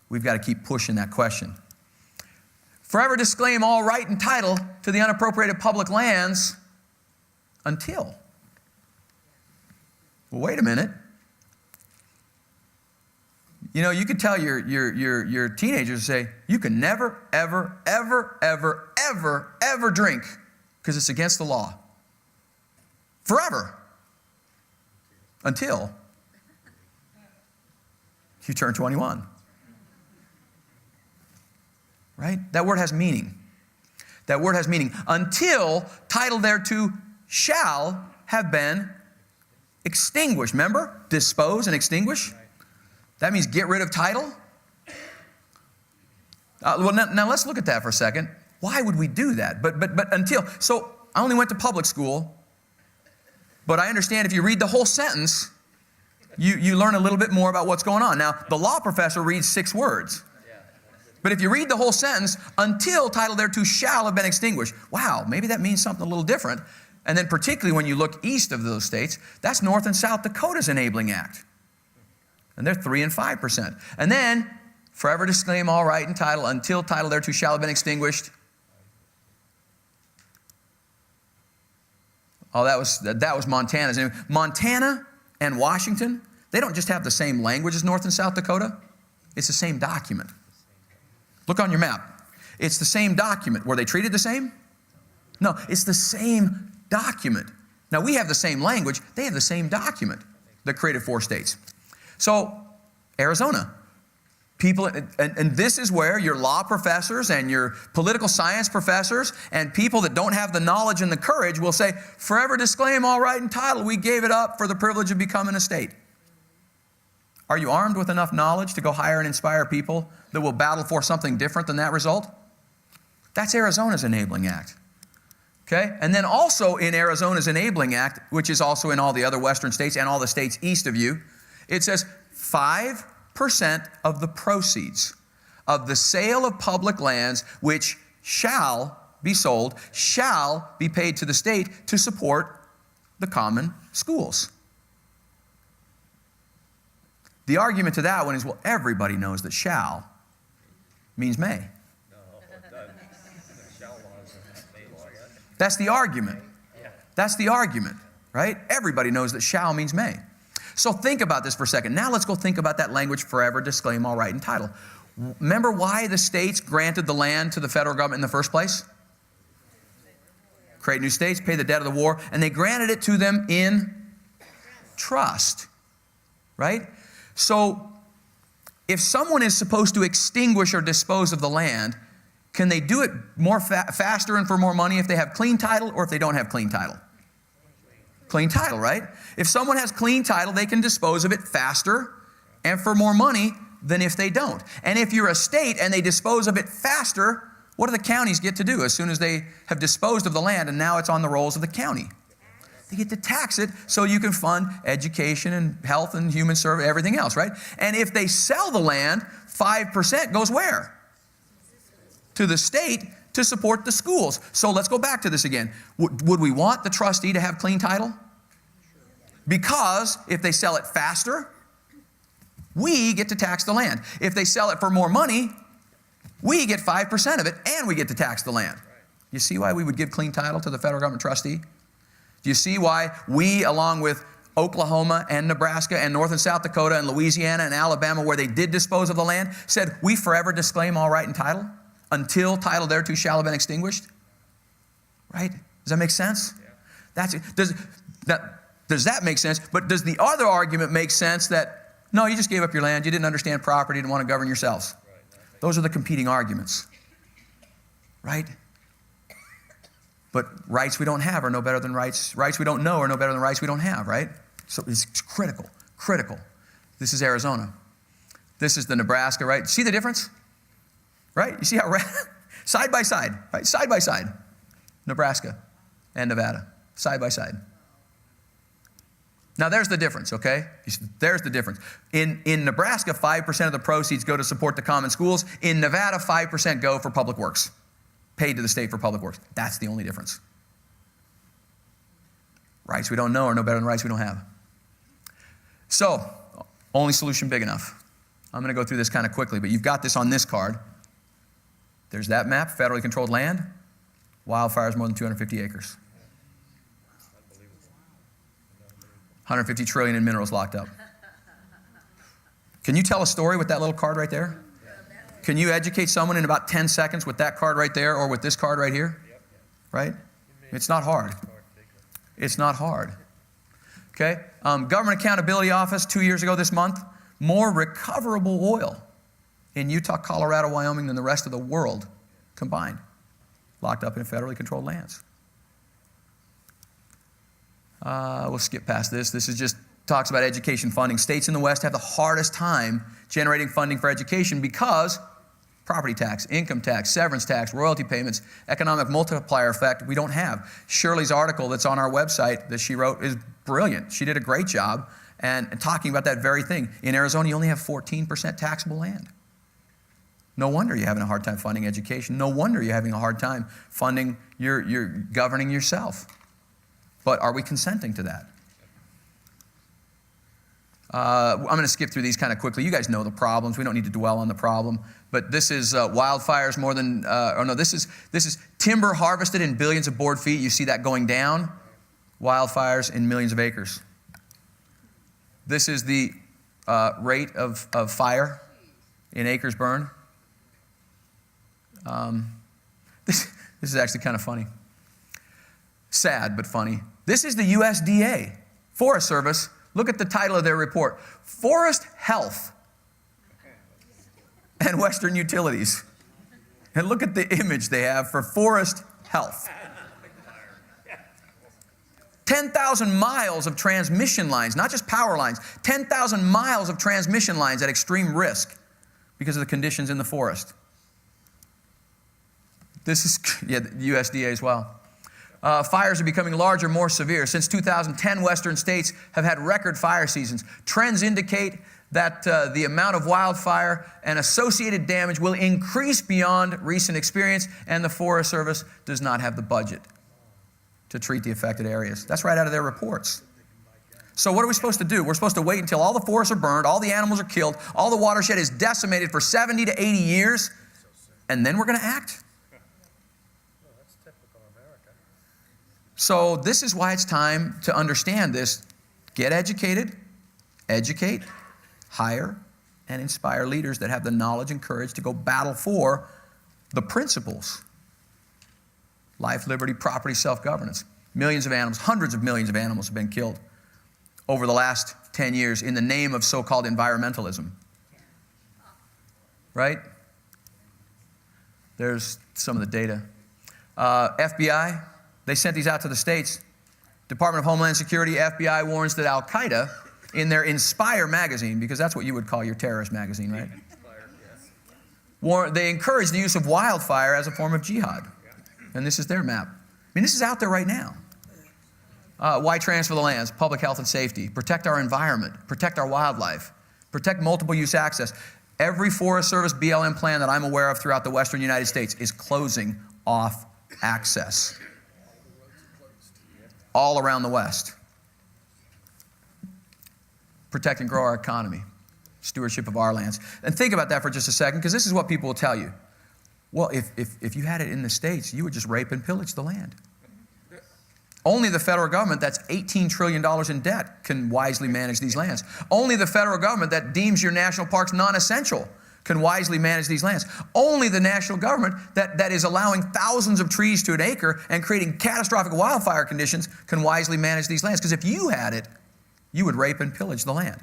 we've got to keep pushing that question. Forever disclaim all right and title to the unappropriated public lands until. Well, wait a minute. You know, you could tell your teenagers, say, you can never, ever, ever, ever, ever, ever drink because it's against the law. Forever. Until you turn 21. Right? That word has meaning. That word has meaning. Until title thereto shall have been extinguished. Remember? Dispose and extinguish. That means get rid of title. Well, now let's look at that for a second. Why would we do that? But until. So I only went to public school, but I understand if you read the whole sentence, you learn a little bit more about what's going on. Now, the law professor reads 6 words. But if you read the whole sentence, until title thereto shall have been extinguished. Wow, maybe that means something a little different. And then particularly when you look east of those states, that's North and South Dakota's Enabling Act. And they're 3% and 5%. And then, forever disclaim all right and title until title thereto shall have been extinguished. Oh, that was Montana's. Montana and Washington, they don't just have the same language as North and South Dakota. It's the same document. Look on your map. It's the same document. Were they treated the same? No, it's the same document. Now, we have the same language. They have the same document that created 4 states. So, Arizona. People, and this is where your law professors and your political science professors and people that don't have the knowledge and the courage will say, forever disclaim all right and title. We gave it up for the privilege of becoming a state. Are you armed with enough knowledge to go hire and inspire people that will battle for something different than that result? That's Arizona's Enabling Act. Okay? And then also in Arizona's Enabling Act, which is also in all the other western states and all the states east of you, it says 5% of the proceeds of the sale of public lands which shall be sold shall be paid to the state to support the common schools. The argument to that one is, well, everybody knows that shall means may. That's the argument. That's the argument, right? Everybody knows that shall means may. So think about this for a second. Now let's go think about that language, forever disclaim all right and title. Remember why the states granted the land to the federal government in the first place? Create new states, pay the debt of the war, and they granted it to them in trust, right? So if someone is supposed to extinguish or dispose of the land, can they do it more faster and for more money if they have clean title or if they don't have clean title? Clean title, right? If someone has clean title, they can dispose of it faster and for more money than if they don't. And if you're a state and they dispose of it faster, what do the counties get to do as soon as they have disposed of the land and now it's on the rolls of the county? They get to tax it so you can fund education and health and human service, everything else, right? And if they sell the land, 5% goes where? To the state to support the schools. So let's go back to this again. Would we want the trustee to have clean title? Because if they sell it faster, we get to tax the land. If they sell it for more money, we get 5% of it and we get to tax the land. You see why we would give clean title to the federal government trustee? Do you see why we, along with Oklahoma and Nebraska and North and South Dakota and Louisiana and Alabama, where they did dispose of the land, said we forever disclaim all right and title until title thereto shall have been extinguished? Right? Does that make sense? Yeah. Does that make sense? But does the other argument make sense that, no, you just gave up your land, you didn't understand property, didn't want to govern yourselves? Right. Those are the competing arguments. Right? But rights we don't have are no better than rights. Rights we don't know are no better than rights we don't have, right? So it's critical, critical. This is Arizona. This is the Nebraska, right? See the difference? Right? You see how, side by side, right? Side by side. Nebraska and Nevada, side by side. Now there's the difference, okay? There's the difference. In Nebraska, 5% of the proceeds go to support the common schools. In Nevada, 5% go for public works. Paid to the state for public works. That's the only difference. Rights we don't know are no better than rights we don't have. So, only solution big enough. I'm going to go through this kind of quickly, but you've got this on this card. There's that map, federally controlled land, wildfires more than 250 acres. 150 trillion in minerals locked up. Can you tell a story with that little card right there? Can you educate someone in about 10 seconds with that card right there or with this card right here? Right? It's not hard. It's not hard. Okay? Government Accountability Office 2 years ago this month, more recoverable oil in Utah, Colorado, Wyoming than the rest of the world combined, locked up in federally controlled lands. We'll skip past this. This is just talks about education funding. States in the West have the hardest time generating funding for education because property tax, income tax, severance tax, royalty payments, economic multiplier effect we don't have. Shirley's article that's on our website that she wrote is brilliant. She did a great job and talking about that very thing. In Arizona, you only have 14% taxable land. No wonder you're having a hard time funding education. No wonder you're having a hard time funding your governing yourself. But are we consenting to that? I'm going to skip through these kind of quickly. You guys know the problems. We don't need to dwell on the problem. But this is wildfires more than, this is timber harvested in billions of board feet. You see that going down. Wildfires in millions of acres. This is the rate of fire in acres burned. This is actually kind of funny. Sad, but funny. This is the USDA, Forest Service. Look at the title of their report. Forest Health and Western Utilities. And look at the image they have for forest health. 10,000 miles of transmission lines, not just power lines, 10,000 miles of transmission lines at extreme risk because of the conditions in the forest. This is, the USDA as well. Fires are becoming larger, more severe. Since 2010, Western states have had record fire seasons. Trends indicate that the amount of wildfire and associated damage will increase beyond recent experience, and the Forest Service does not have the budget to treat the affected areas. That's right out of their reports. So what are we supposed to do? We're supposed to wait until all the forests are burned, all the animals are killed, all the watershed is decimated for 70 to 80 years, and then we're going to act? So this is why it's time to understand this. Get educated, educate, hire, and inspire leaders that have the knowledge and courage to go battle for the principles. Life, liberty, property, self-governance. Millions of animals, hundreds of millions of animals have been killed over the last 10 years in the name of so-called environmentalism. Right? There's some of the data. FBI, they sent these out to the states. Department of Homeland Security, FBI warns that Al-Qaeda, in their Inspire magazine, because that's what you would call your terrorist magazine, right? They encourage the use of wildfire as a form of jihad. And this is their map. I mean, this is out there right now. Why transfer the lands? Public health and safety. Protect our environment. Protect our wildlife. Protect multiple use access. Every Forest Service BLM plan that I'm aware of throughout the western United States is closing off access. All around the West. Protect and grow our economy. Stewardship of our lands. And think about that for just a second, because this is what people will tell you. Well, if you had it in the States, you would just rape and pillage the land. Only the federal government that's $18 trillion in debt can wisely manage these lands. Only the federal government that deems your national parks non-essential can wisely manage these lands. Only the national government that is allowing thousands of trees to an acre and creating catastrophic wildfire conditions can wisely manage these lands. Because if you had it, you would rape and pillage the land.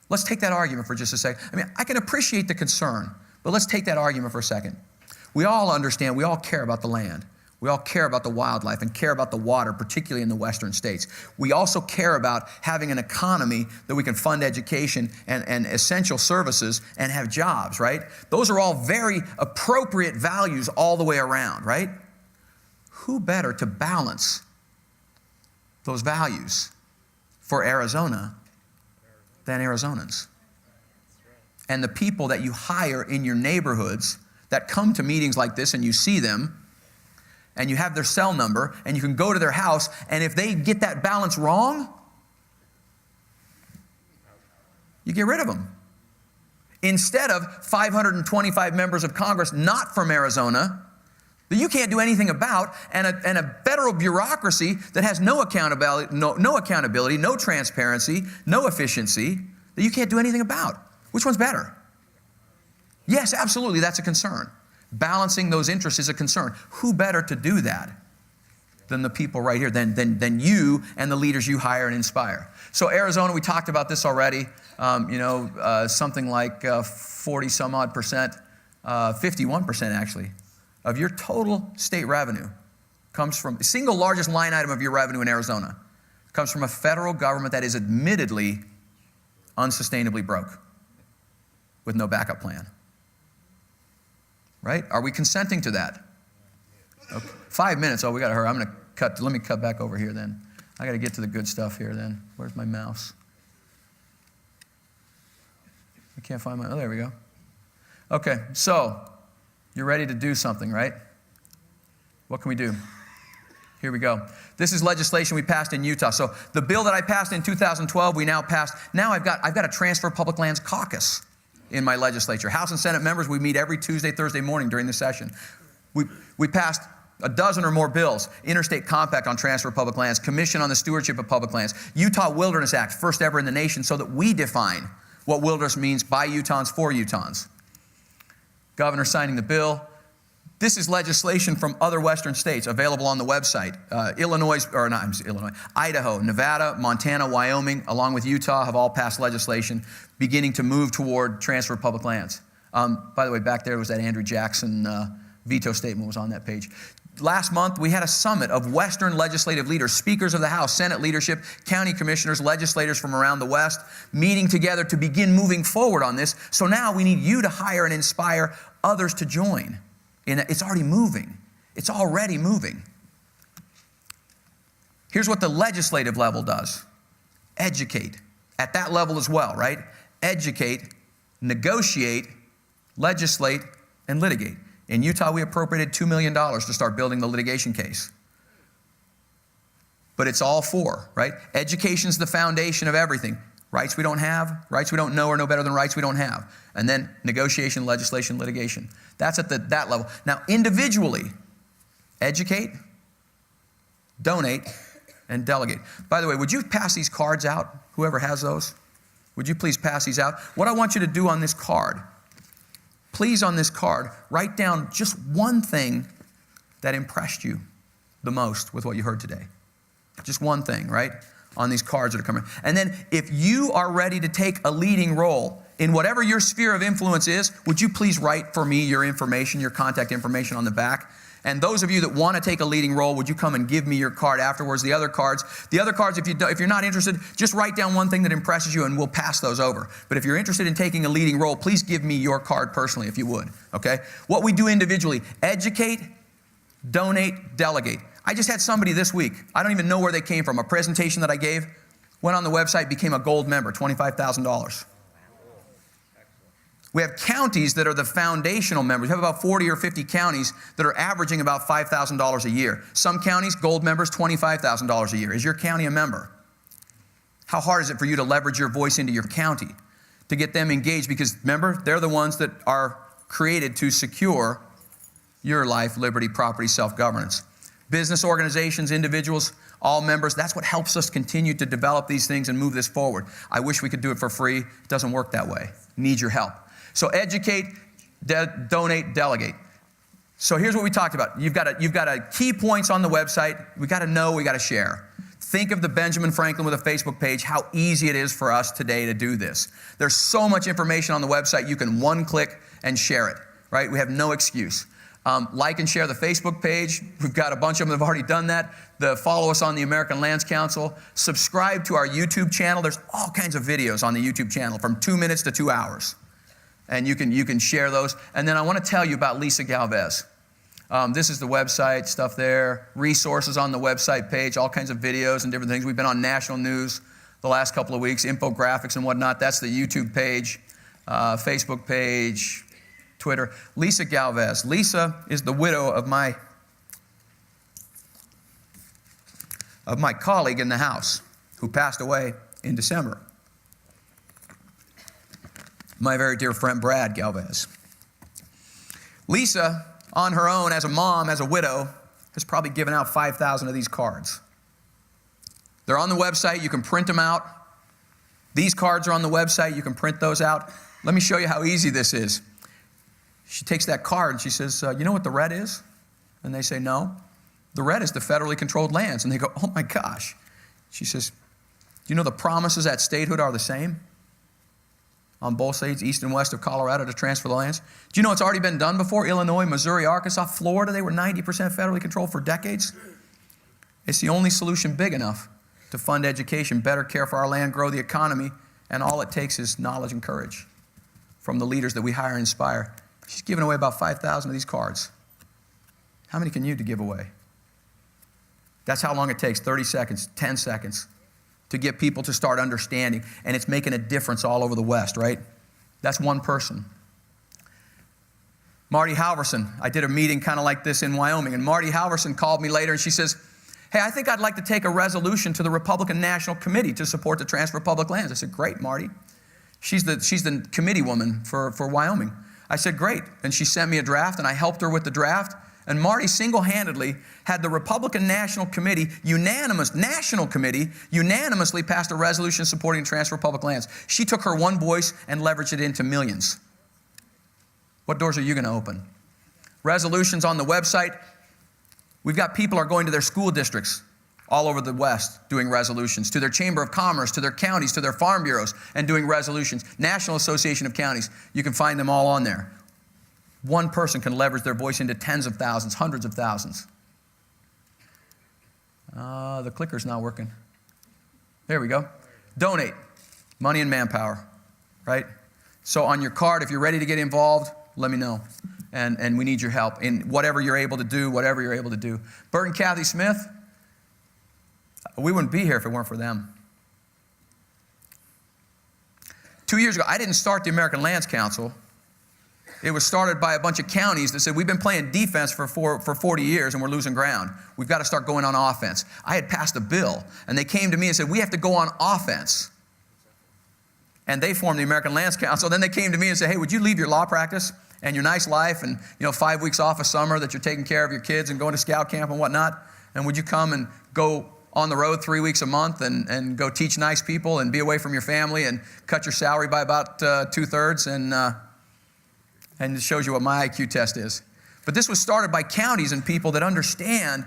Let's take that argument for just a second. I mean, I can appreciate the concern, but let's take that argument for a second. We all understand, we all care about the land. We all care about the wildlife and care about the water, particularly in the western states. We also care about having an economy that we can fund education and essential services and have jobs, right? Those are all very appropriate values all the way around, right? Who better to balance those values for Arizona than Arizonans? And the people that you hire in your neighborhoods that come to meetings like this and you see them, and you have their cell number, and you can go to their house, and if they get that balance wrong, you get rid of them. instead of 525 members of Congress not from Arizona that you can't do anything about, and a federal bureaucracy that has no accountability, no transparency, no efficiency, that you can't do anything about. Which one's better? Yes, absolutely, that's a concern. Balancing those interests is a concern. Who better to do that than the people right here, than you and the leaders you hire and inspire? So Arizona, we talked about this already. Something like 40 some odd percent, 51% actually, of your total state revenue comes from, the single largest line item of your revenue in Arizona comes from a federal government that is admittedly unsustainably broke with no backup plan. Right? Are we consenting to that? Okay. 5 minutes. Oh, we got to hurry. I'm going to cut. Let me cut back over here then. I got to get to the good stuff here then. Where's my mouse? I can't find my, oh, there we go. Okay, so you're ready to do something, right? What can we do? Here we go. This is legislation we passed in Utah. So the bill that I passed in 2012, we now passed. Now I've got a transfer of public lands caucus in my legislature. House and Senate members, we meet every Tuesday, Thursday morning during the session. We passed a dozen or more bills: Interstate Compact on transfer of public lands, Commission on the Stewardship of Public Lands, Utah Wilderness Act, first ever in the nation, so that we define what wilderness means by Utahns for Utahns. Governor signing the bill. This is legislation from other western states available on the website. Idaho, Nevada, Montana, Wyoming, along with Utah, have all passed legislation beginning to move toward transfer of public lands. By the way, back there was that Andrew Jackson veto statement was on that page. Last month, we had a summit of Western legislative leaders, speakers of the House, Senate leadership, county commissioners, legislators from around the West, meeting together to begin moving forward on this. So now we need you to hire and inspire others to join. It's already moving. It's already moving. Here's what the legislative level does. Educate. At that level as well, right? Educate, negotiate, legislate, and litigate. In Utah, we appropriated $2 million to start building the litigation case. But it's all four, right? Education's the foundation of everything. Rights we don't have, rights we don't know are no better than rights we don't have. And then negotiation, legislation, litigation. That's at that level. Now, individually, educate, donate, and delegate. By the way, would you pass these cards out? Whoever has those, would you please pass these out? What I want you to do on this card, please, on this card, write down just one thing that impressed you the most with what you heard today. Just one thing, right? On these cards that are coming. And then if you are ready to take a leading role in whatever your sphere of influence is, would you please write for me your information, your contact information on the back? And those of you that want to take a leading role, would you come and give me your card afterwards? The other cards, if you're not interested, just write down one thing that impresses you and we'll pass those over. But if you're interested in taking a leading role, please give me your card personally if you would, okay? What we do individually: educate, donate, delegate. I just had somebody this week, I don't even know where they came from, a presentation that I gave, went on the website, became a gold member, $25,000. We have counties that are the foundational members. We have about 40 or 50 counties that are averaging about $5,000 a year. Some counties, gold members, $25,000 a year. Is your county a member? How hard is it for you to leverage your voice into your county to get them engaged? Because remember, they're the ones that are created to secure your life, liberty, property, self-governance. Business organizations, individuals, all members, that's what helps us continue to develop these things and move this forward. I wish we could do it for free. It doesn't work that way. Need your help. So educate, donate, delegate. So here's what we talked about. You've got key points on the website. We got to know, we got to share. Think of the Benjamin Franklin with a Facebook page, how easy it is for us today to do this. There's so much information on the website, you can one click and share it, right? We have no excuse. Like and share the Facebook page. We've got a bunch of them that have already done that. Follow us on the American Lands Council. Subscribe to our YouTube channel. There's all kinds of videos on the YouTube channel from 2 minutes to 2 hours. And you can share those. And then I want to tell you about Lisa Galvez. This is the website, stuff there, resources on the website page, all kinds of videos and different things. We've been on national news the last couple of weeks, infographics and whatnot. That's the YouTube page, Facebook page, Twitter. Lisa Galvez. Lisa is the widow of my colleague in the House who passed away in December. my very dear friend Brad Galvez. Lisa, on her own, as a mom, as a widow, has probably given out 5,000 of these cards. They're on the website. You can print them out. These cards are on the website. You can print those out. Let me show you how easy this is. She takes that card and she says, you know what the red is? And they say, no. The red is the federally controlled lands. And they go, oh my gosh. She says, do you know the promises at statehood are the same? On both sides, east and west of Colorado, to transfer the lands. Do you know it's already been done before? Illinois, Missouri, Arkansas, Florida, they were 90% federally controlled for decades. It's the only solution big enough to fund education, better care for our land, grow the economy, and all it takes is knowledge and courage from the leaders that we hire and inspire. She's giving away about 5,000 of these cards. How many can you give away? That's how long it takes, 30 seconds, 10 seconds, to get people to start understanding. And it's making a difference all over the West, right? That's one person. Marty Halverson, I did a meeting kind of like this in Wyoming, and Marty Halverson called me later and she says, hey, I think I'd like to take a resolution to the Republican National Committee to support the transfer of public lands. I said, great, Marty. She's the committee woman for Wyoming. I said, great. And she sent me a draft, and I helped her with the draft. And Marty single-handedly had the Republican National Committee, unanimously passed a resolution supporting transfer of public lands. She took her one voice and leveraged it into millions. What doors are you going to open? Resolutions on the website. We've got people are going to their school districts all over the West doing resolutions, to their Chamber of Commerce, to their counties, to their farm bureaus, and doing resolutions. National Association of Counties, you can find them all on there. One person can leverage their voice into tens of thousands, hundreds of thousands. The clicker's not working. There we go. Donate. Money and manpower, right? So on your card, if you're ready to get involved, let me know. And we need your help in whatever you're able to do, Bert and Kathy Smith, we wouldn't be here if it weren't for them. 2 years ago, I didn't start the American Lands Council. It was started by a bunch of counties that said, we've been playing defense for 40 years and we're losing ground. We've got to start going on offense. I had passed a bill, and they came to me and said, we have to go on offense. And they formed the American Lands Council. Then they came to me and said, hey, would you leave your law practice and your nice life and 5 weeks off a summer that you're taking care of your kids and going to scout camp and whatnot, and would you come and go on the road 3 weeks a month and go teach nice people and be away from your family and cut your salary by about 2/3 and it shows you what my IQ test is. But this was started by counties and people that understand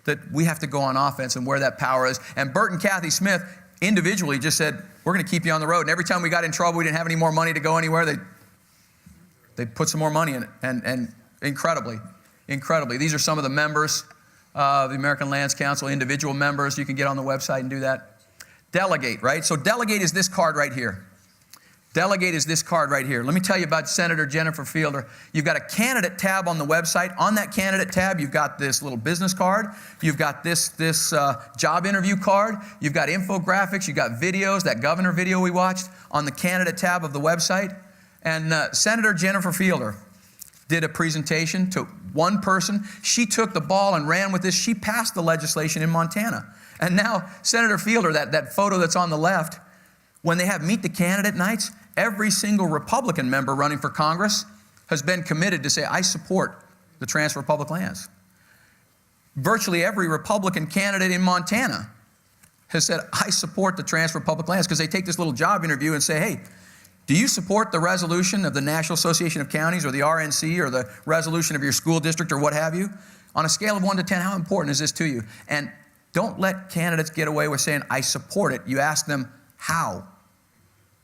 that we have to go on offense and where that power is. And Bert and Kathy Smith individually just said, we're going to keep you on the road. And every time we got in trouble, we didn't have any more money to go anywhere, they put some more money in it. And incredibly, these are some of the members of the American Lands Council, individual members. You can get on the website and do that. Delegate, right? So delegate is this card right here. Delegate is this card right here. Let me tell you about Senator Jennifer Fielder. You've got a candidate tab on the website. On that candidate tab, you've got this little business card. You've got this job interview card. You've got infographics. You've got videos, that governor video we watched on the candidate tab of the website. And Senator Jennifer Fielder did a presentation to one person. She took the ball and ran with this. She passed the legislation in Montana. And now Senator Fielder, that photo that's on the left, when they have Meet the Candidate nights, every single Republican member running for Congress has been committed to say, I support the transfer of public lands. Virtually every Republican candidate in Montana has said, I support the transfer of public lands, because they take this little job interview and say, hey, do you support the resolution of the National Association of Counties or the RNC or the resolution of your school district or what have you? On a scale of 1 to 10, how important is this to you? And don't let candidates get away with saying, I support it. You ask them, how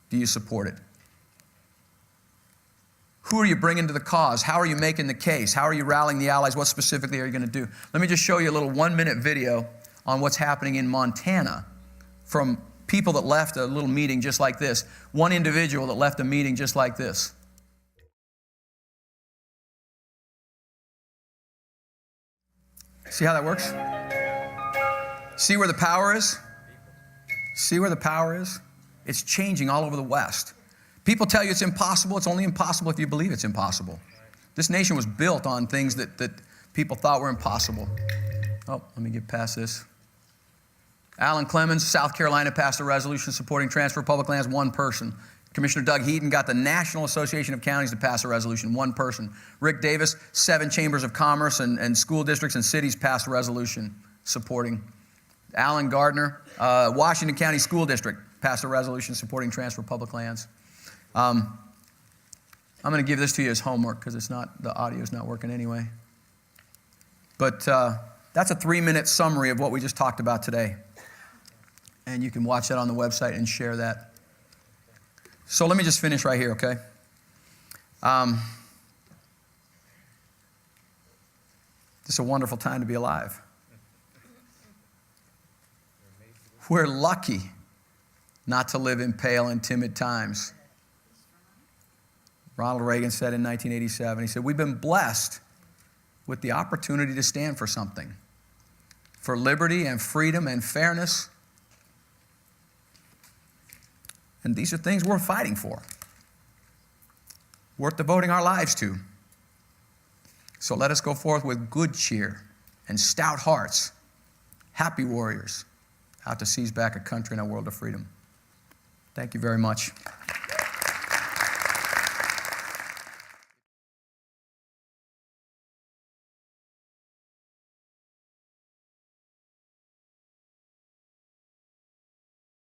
do you support it? Who are you bringing to the cause? How are you making the case? How are you rallying the allies? What specifically are you going to do? Let me just show you a little 1-minute video on what's happening in Montana from people that left a little meeting just like this. One individual that left a meeting just like this. See how that works? See where the power is? See where the power is? It's changing all over the West. People tell you it's impossible. It's only impossible if you believe it's impossible. This nation was built on things that people thought were impossible. Oh, let me get past this. Alan Clemens, South Carolina, passed a resolution supporting transfer of public lands. One person. Commissioner Doug Heaton got the National Association of Counties to pass a resolution, one person. Rick Davis, 7 chambers of commerce and school districts and cities passed a resolution supporting. Alan Gardner, Washington County School District, passed a resolution supporting transfer of public lands. I'm going to give this to you as homework because the audio's not working anyway. But that's a 3-minute summary of what we just talked about today. And you can watch that on the website and share that. So let me just finish right here, okay? It's a wonderful time to be alive. We're lucky not to live in pale and timid times. Ronald Reagan said in 1987, he said, we've been blessed with the opportunity to stand for something, for liberty and freedom and fairness. And these are things worth fighting for, worth devoting our lives to. So let us go forth with good cheer and stout hearts, happy warriors, out to seize back a country and a world of freedom. Thank you very much.